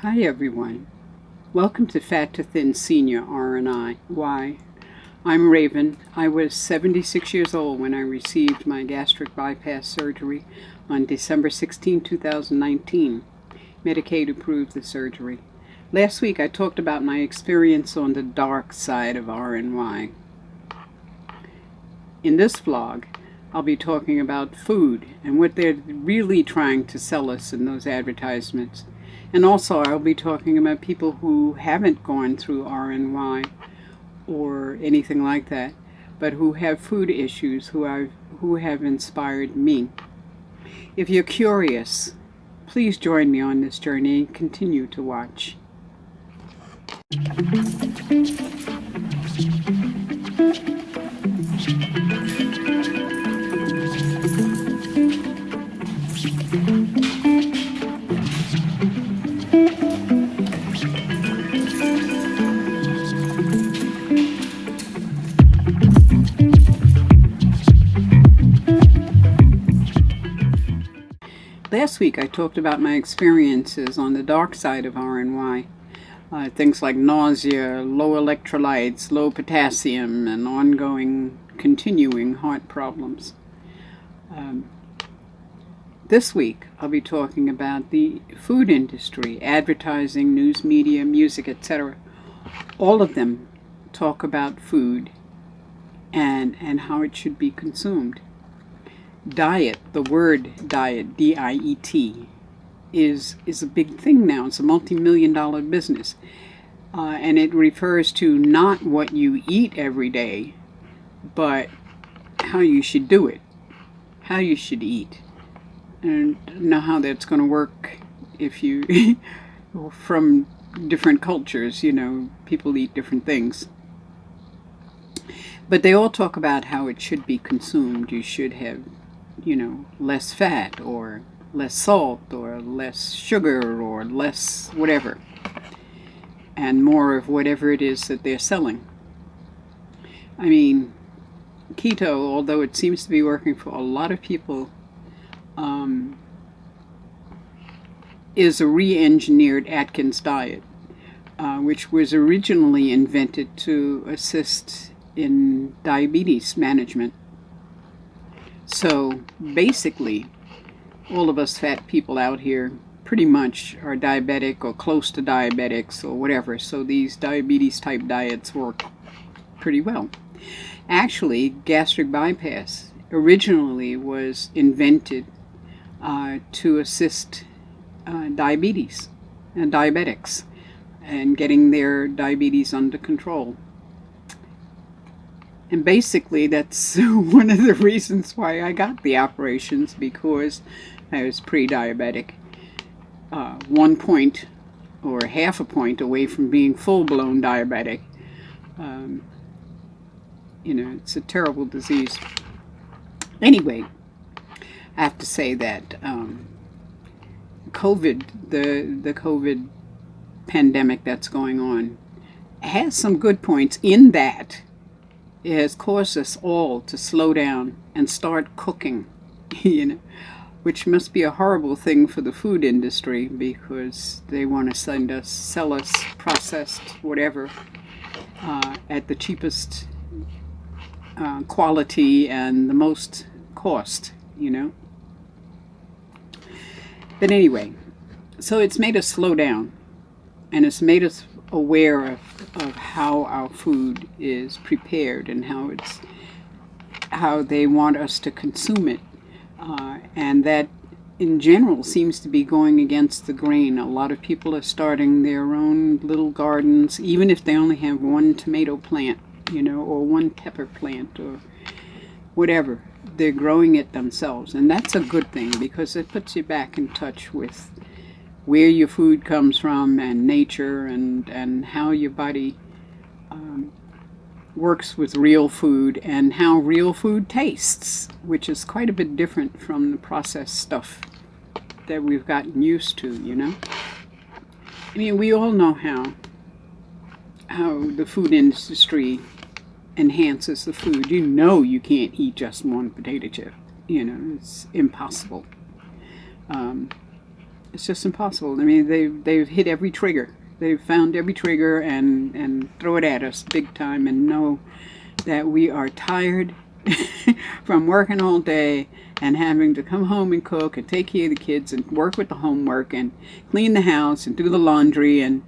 Hi everyone. Welcome to Fat to Thin Senior RNY. I'm Raven. I was 76 years old when I received my gastric bypass surgery on December 16, 2019. Medicaid approved the surgery. Last week I talked about my experience on the dark side of RNY. In this vlog, I'll be talking about food and what they're really trying to sell us in those advertisements. And also I'll be talking about people who haven't gone through RNY or anything like that, but who have food issues who have inspired me. If you're curious, please join me on this journey and continue to watch. Last week I talked about my experiences on the dark side of RNY. Things like nausea, low electrolytes, low potassium, and ongoing, continuing heart problems. This week I'll be talking about the food industry, advertising, news media, music, etc. All of them talk about food and how it should be consumed. Diet, the word diet, D-I-E-T, is a big thing now. It's a multi-million-dollar business. And it refers to not what you eat every day, but how you should do it, how you should eat. And know how that's going to work if you, from different cultures, people eat different things. But they all talk about how it should be consumed. You should have less fat or less salt or less sugar or less whatever, and more of whatever it is that they're selling. I mean, keto, although it seems to be working for a lot of people, is a re-engineered Atkins diet, which was originally invented to assist in diabetes management. So basically, all of us fat people out here pretty much are diabetic or close to diabetics or whatever. So these diabetes type diets work pretty well. Actually, gastric bypass originally was invented to assist diabetes and diabetics and getting their diabetes under control. And basically, that's one of the reasons why I got the operations, because I was pre-diabetic. 1 point or half a point away from being full-blown diabetic. It's a terrible disease. Anyway, I have to say that COVID, the COVID pandemic that's going on, has some good points in that it has caused us all to slow down and start cooking, which must be a horrible thing for the food industry, because they want to sell us processed whatever at the cheapest quality and the most cost, But anyway, so it's made us slow down, and it's made us aware of how our food is prepared and how they want us to consume it, and that in general seems to be going against the grain. A lot of people are starting their own little gardens, even if they only have one tomato plant, or one pepper plant or whatever. They're growing it themselves, and that's a good thing, because it puts you back in touch with where your food comes from and nature, and how your body works with real food and how real food tastes, which is quite a bit different from the processed stuff that we've gotten used to, I mean, we all know how the food industry enhances the food. You can't eat just one potato chip. It's impossible. It's just impossible. I mean, they've hit every trigger. They've found every trigger and throw it at us big time, and know that we are tired from working all day and having to come home and cook and take care of the kids and work with the homework and clean the house and do the laundry, and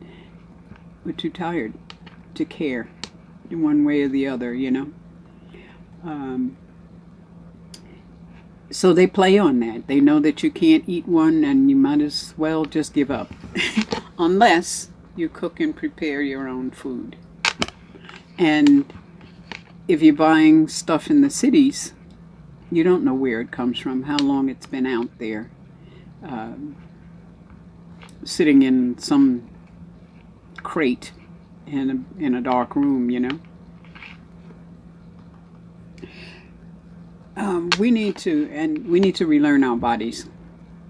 we're too tired to care in one way or the other, you know. So they play on that. They know that you can't eat one and you might as well just give up. Unless you cook and prepare your own food. And if you're buying stuff in the cities, you don't know where it comes from, how long it's been out there, sitting in some crate in a dark room, you know. We need to relearn our bodies,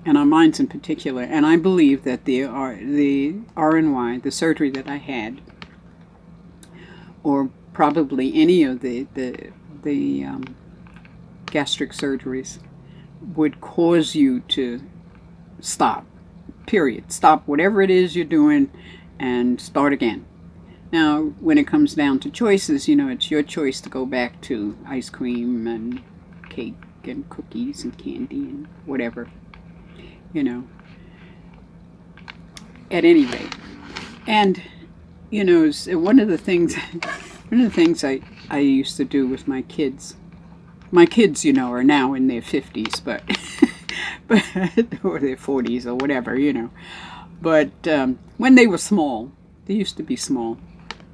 and our minds in particular. And I believe that the RNY, the surgery that I had, or probably any of the gastric surgeries, would cause you to stop. Period. Stop whatever it is you're doing and start again. Now, when it comes down to choices, you know, it's your choice to go back to ice cream and cake and cookies and candy and whatever, you know, at any rate. And, you know, one of the things I used to do with my kids, you know, are now in their 50s, but or their 40s or whatever, you know. But when they were small, they used to be small.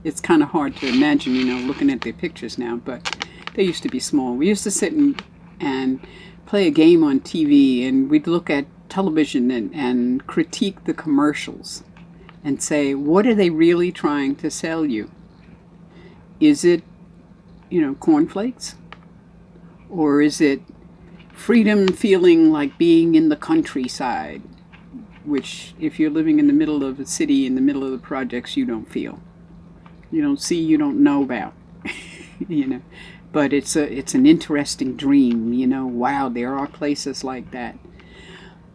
It's kind of hard to imagine, you know, looking at their pictures now, but they used to be small. We used to sit and play a game on TV, and we'd look at television and critique the commercials and say, what are they really trying to sell you? Is it, you know, cornflakes? Or is it freedom, feeling like being in the countryside, which if you're living in the middle of a city, in the middle of the projects, you don't feel. You don't see, you don't know about, you know. But it's an interesting dream, you know. Wow, there are places like that.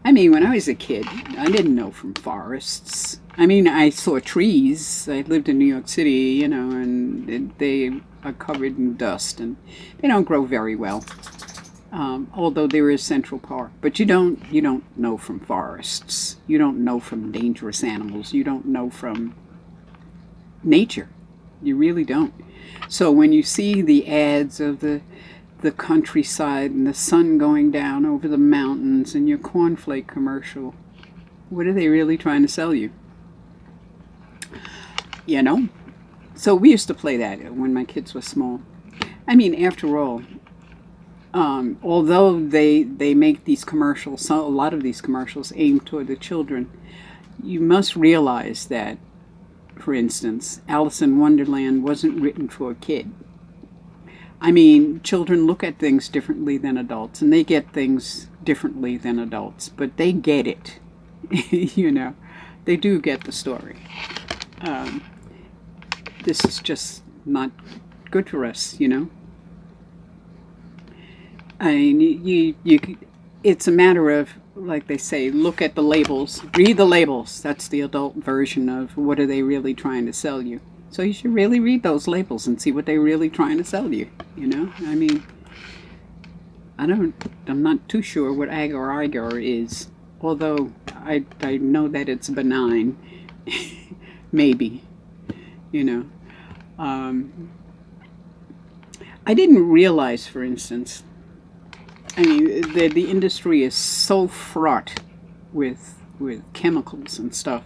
I mean, when I was a kid, I didn't know from forests. I mean, I saw trees. I lived in New York City, you know, and they are covered in dust, and they don't grow very well. Although there is Central Park, but you don't know from forests. You don't know from dangerous animals. You don't know from nature. You really don't. So when you see the ads of the countryside and the sun going down over the mountains and your cornflake commercial, what are they really trying to sell you? You know? So we used to play that when my kids were small. I mean, after all, although they make these commercials, a lot of these commercials aimed toward the children, you must realize that, for instance, Alice in Wonderland wasn't written for a kid. I mean, children look at things differently than adults, and they get things differently than adults, but they get it. You know, they do get the story. This is just not good for us, you know. I mean, it's a matter of, like they say, look at the labels, read the labels. That's the adult version of what are they really trying to sell you. So you should really read those labels and see what they're really trying to sell you, you know? I mean, I'm not too sure what agar-agar is, although I know that it's benign. Maybe, you know. I didn't realize, for instance, I mean, the industry is so fraught with chemicals and stuff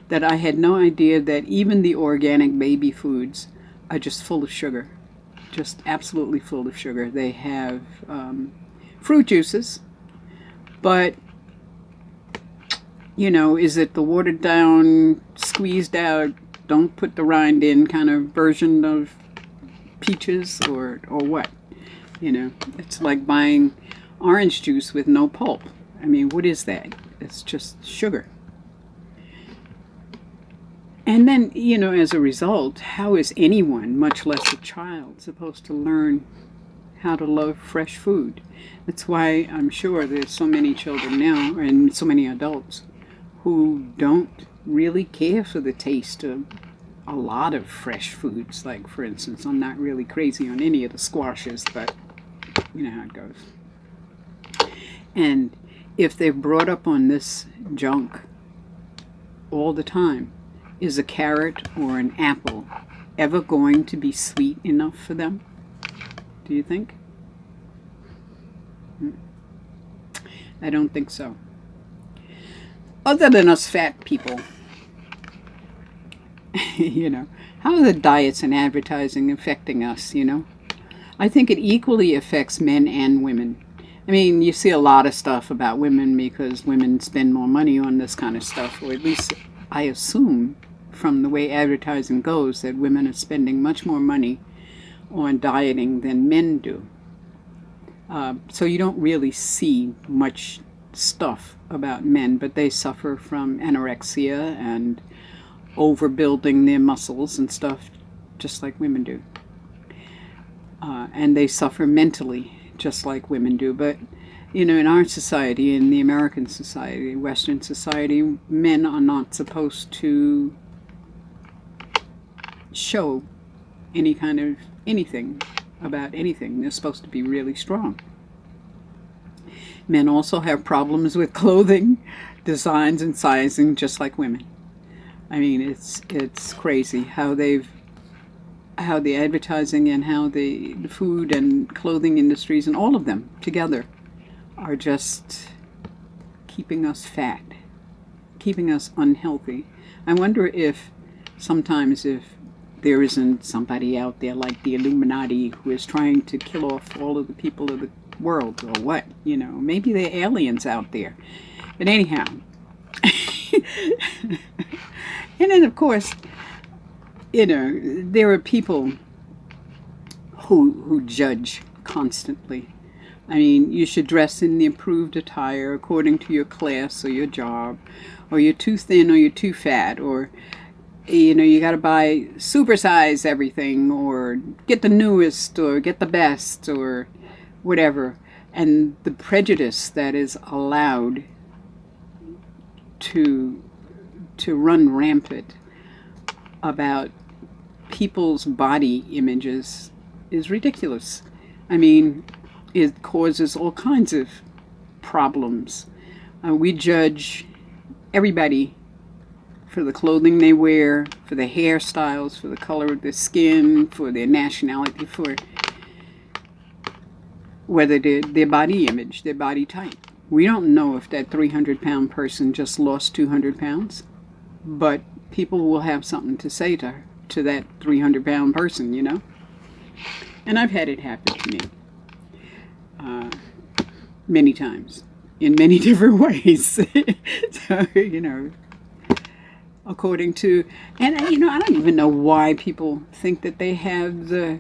that I had no idea that even the organic baby foods are just full of sugar, just absolutely full of sugar. They have fruit juices, but, you know, is it the watered down, squeezed out, don't put the rind in kind of version of peaches, or what? You know, it's like buying orange juice with no pulp. I mean, what is that? It's just sugar. And then, you know, as a result, how is anyone, much less a child, supposed to learn how to love fresh food? That's why I'm sure there's so many children now, and so many adults, who don't really care for the taste of a lot of fresh foods. Like, for instance, I'm not really crazy on any of the squashes, but you know how it goes. And if they're brought up on this junk all the time, is a carrot or an apple ever going to be sweet enough for them? Do you think? I don't think so. Other than us fat people, you know, how are the diets and advertising affecting us, you know? I think it equally affects men and women. I mean, you see a lot of stuff about women because women spend more money on this kind of stuff, or at least I assume from the way advertising goes that women are spending much more money on dieting than men do. So you don't really see much stuff about men, but they suffer from anorexia and overbuilding their muscles and stuff just like women do. And they suffer mentally just like women do. But, you know, in our society, in the American society, Western society, men are not supposed to show any kind of anything about anything. They're supposed to be really strong. Men also have problems with clothing, designs, and sizing just like women. I mean, it's crazy how the advertising and how the food and clothing industries and all of them together are just keeping us fat, keeping us unhealthy. I wonder if sometimes if there isn't somebody out there like the Illuminati who is trying to kill off all of the people of the world or what, you know, maybe there are aliens out there. But anyhow, and then of course, you know, there are people who judge constantly. I mean, you should dress in the approved attire according to your class or your job, or you're too thin or you're too fat, or, you know, you got to buy supersize everything, or get the newest, or get the best, or whatever. And the prejudice that is allowed to run rampant about people's body images is ridiculous. I mean, it causes all kinds of problems. We judge everybody for the clothing they wear, for the hairstyles, for the color of their skin, for their nationality, for whether their body image, their body type. We don't know if that 300-pound person just lost 200 pounds, but people will have something to say to that 300-pound person, you know? And I've had it happen to me many times, in many different ways. So, you know, according to, and you know, I don't even know why people think that they have the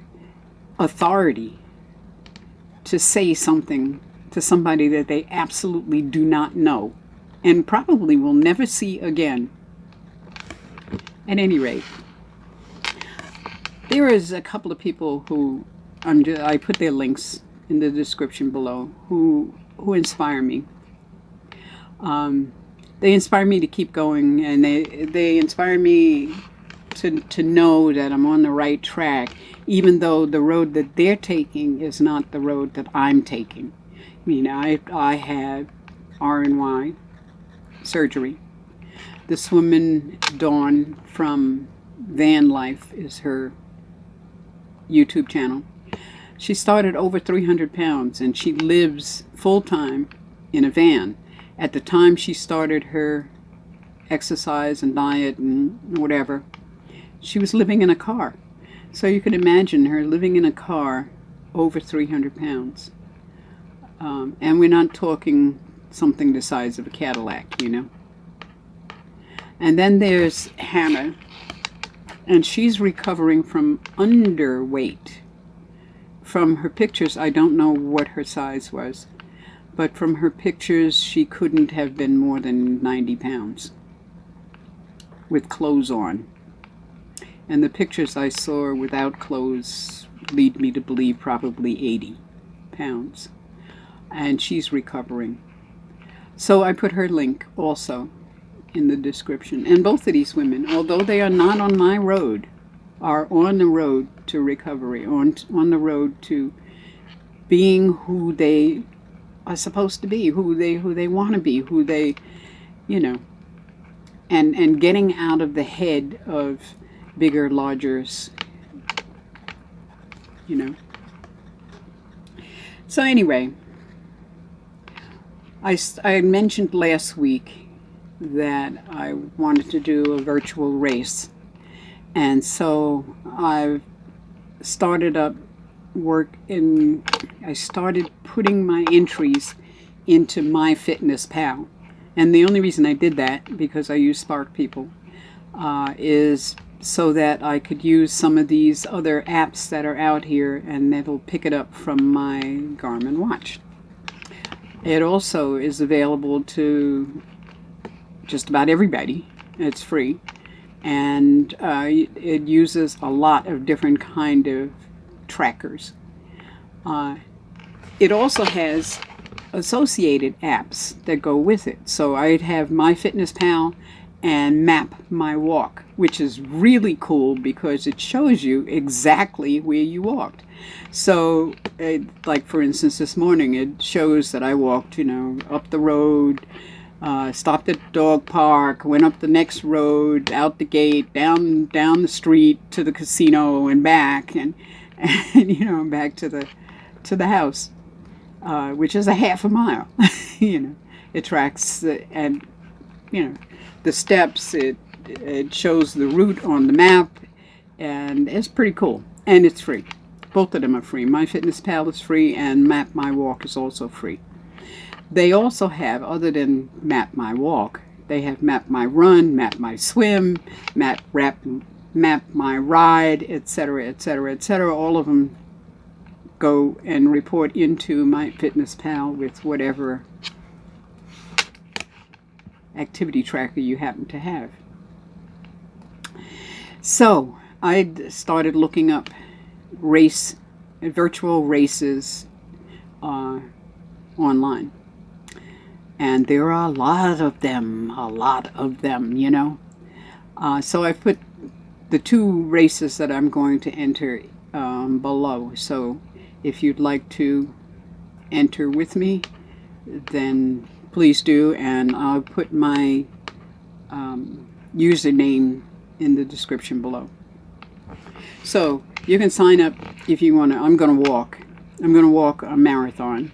authority to say something to somebody that they absolutely do not know and probably will never see again. At any rate, there is a couple of people who I put their links in the description below who inspire me. They inspire me to keep going, and they inspire me to know that I'm on the right track, even though the road that they're taking is not the road that I'm taking. I mean, I had RNY surgery. This woman, Dawn, from Van Life is her YouTube channel. She started over 300 pounds, and she lives full-time in a van. At the time she started her exercise and diet and whatever, she was living in a car. So you can imagine her living in a car over 300 pounds. And we're not talking something the size of a Cadillac, you know. And then there's Hannah, and she's recovering from underweight. From her pictures, I don't know what her size was, but from her pictures, she couldn't have been more than 90 pounds with clothes on. And the pictures I saw without clothes lead me to believe probably 80 pounds. And she's recovering. So I put her link also in the description. And both of these women, although they are not on my road, are on the road to recovery, on the road to being who they are supposed to be, who they want to be, who they, you know, and getting out of the head of bigger, largers, you know. So anyway, I mentioned last week that I wanted to do a virtual race, and so I've started up I started putting my entries into MyFitnessPal. And the only reason I did that, because I use 𝘁𝗿𝗄𝗆, is so that I could use some of these other apps that are out here, and it'll pick it up from my Garmin watch. It also is available to just about everybody. It's free, and it uses a lot of different kind of trackers. It also has associated apps that go with it. So I'd have MyFitnessPal and Map My Walk, which is really cool because it shows you exactly where you walked. So like for instance this morning, it shows that I walked, you know, up the road, stopped at the dog park, went up the next road, out the gate, down the street to the casino and back, and you know, back to the house, which is a half a mile. You know, it tracks and you know the steps. It shows the route on the map, and it's pretty cool. And it's free. Both of them are free. MyFitnessPal is free, and Map My Walk is also free. They also have, other than Map My Walk, they have Map My Run, Map My Swim, Map My Ride, etc., etc., etc. All of them go and report into MyFitnessPal with whatever activity tracker you happen to have. So I started looking up virtual races online, and there are a lot of them, you know. So I put the 2 races that I'm going to enter below. So if you'd like to enter with me, then please do, and I'll put my username in the description below. So you can sign up if you want to. I'm going to walk a marathon,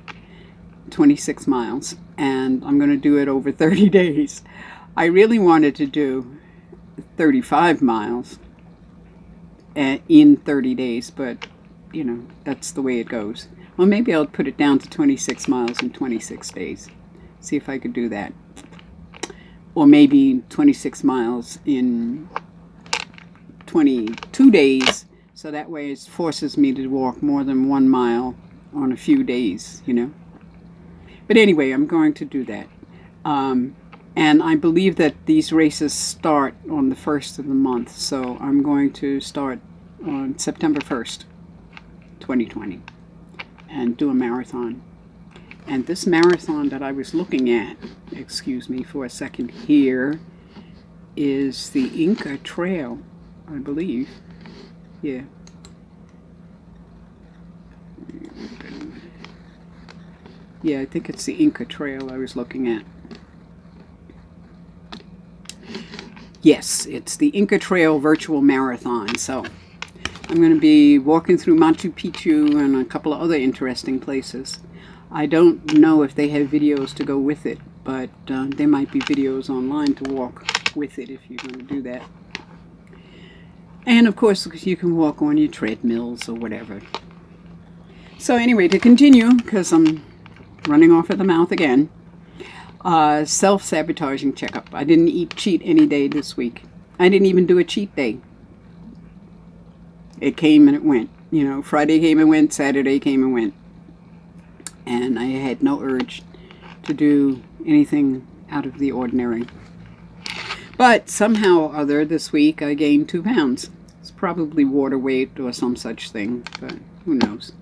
26 miles, and I'm going to do it over 30 days. I really wanted to do 35 miles in 30 days, but you know, that's the way it goes. Well, maybe I'll put it down to 26 miles in 26 days. See if I could do that. Or maybe 26 miles in 22 days, so that way it forces me to walk more than 1 mile on a few days, you know. But anyway, I'm going to do that. And I believe that these races start on the 1st of the month, so I'm going to start on September 1st, 2020, and do a marathon. And this marathon that I was looking at, excuse me for a second here, is the Inca Trail, I believe. Yeah. Yeah, I think it's the Inca Trail I was looking at. Yes, it's the Inca Trail Virtual Marathon. So I'm going to be walking through Machu Picchu and a couple of other interesting places. I don't know if they have videos to go with it, but there might be videos online to walk with it if you're going to do that. And of course, you can walk on your treadmills or whatever. So anyway, to continue, because I'm running off at the mouth again, self-sabotaging checkup. I didn't cheat any day this week. I didn't even do a cheat day. It came and it went. You know, Friday came and went, Saturday came and went. And I had no urge to do anything out of the ordinary. But somehow or other this week I gained 2 pounds. It's probably water weight or some such thing, but who knows.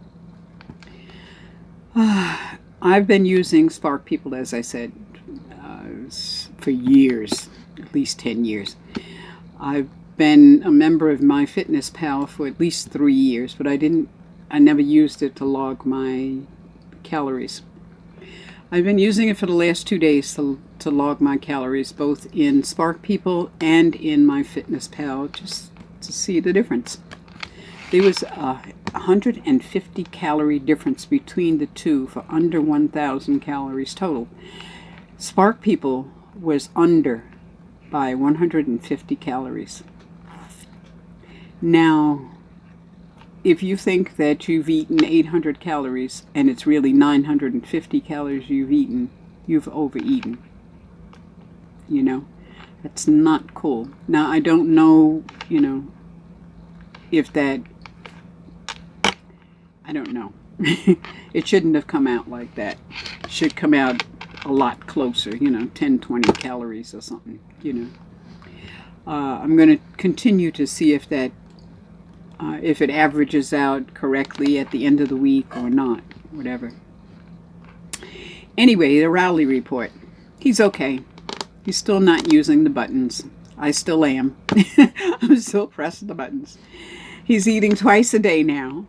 I've been using 𝘁𝗿𝗄𝗆, as I said, for years. at least 10 years. I've been a member of MyFitnessPal for at least 3 years, but I never used it to log my calories. I've been using it for the last 2 days to log my calories, both in 𝘁𝗿𝗄𝗆 and in MyFitnessPal, just to see the difference. There was a 150 calorie difference between the two for under 1,000 calories total. 𝘁𝗿𝗄𝗆 was under by 150 calories. Now, if you think that you've eaten 800 calories and it's really 950 calories you've eaten, you've overeaten. You know, that's not cool. Now, I don't know, if that, I don't know. It shouldn't have come out like that. It should come out a lot closer, 10, 20 calories or something, I'm going to continue to see if that, if it averages out correctly at the end of the week or not, whatever. Anyway, the Rowley report. He's okay. He's still not using the buttons. I still am. I'm still pressing the buttons. He's eating twice a day now.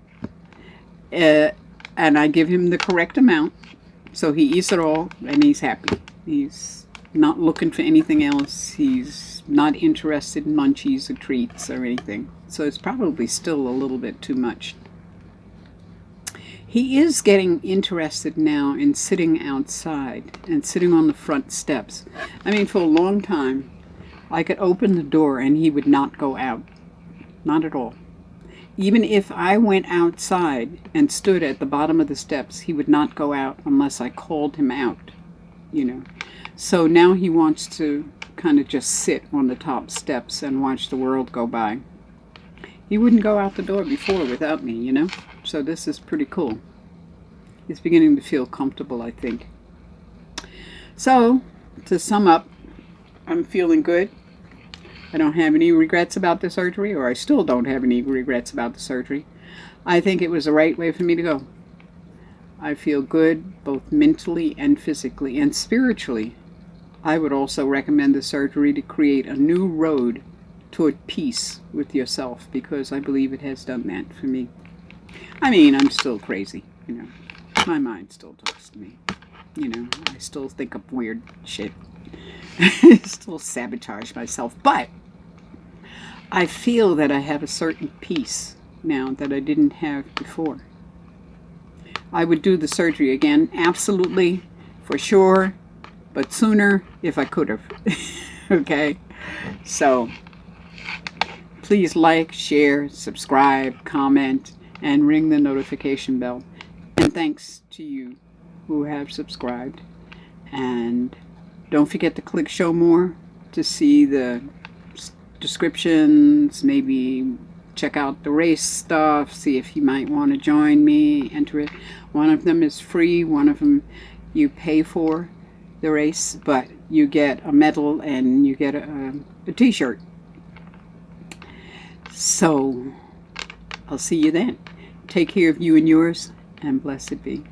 And I give him the correct amount. So he eats it all and he's happy. He's not looking for anything else. He's not interested in munchies or treats or anything. So it's probably still a little bit too much. He is getting interested now in sitting outside and sitting on the front steps. I mean, for a long time, I could open the door and he would not go out. Not at all. Even if I went outside and stood at the bottom of the steps, he would not go out unless I called him out, So now he wants to kind of just sit on the top steps and watch the world go by. He wouldn't go out the door before without me, So this is pretty cool. He's beginning to feel comfortable, I think. So, to sum up, I'm feeling good. I don't have any regrets about the surgery, or I still don't have any regrets about the surgery. I think it was the right way for me to go. I feel good, both mentally and physically, and spiritually. I would also recommend the surgery to create a new road toward peace with yourself, because I believe it has done that for me. I mean, I'm still crazy, My mind still talks to me. I still think of weird shit. I still sabotage myself, but I feel that I have a certain peace now that I didn't have before. I would do the surgery again, absolutely, for sure, but sooner if I could have. Okay? So, please like, share, subscribe, comment, and ring the notification bell. And thanks to you who have subscribed. And don't forget to click show more to see the descriptions, maybe check out the race stuff, see if you might want to join me, enter it. One of them is free, one of them you pay for the race, but you get a medal and you get a t-shirt. So I'll see you then. Take care of you and yours, and blessed be.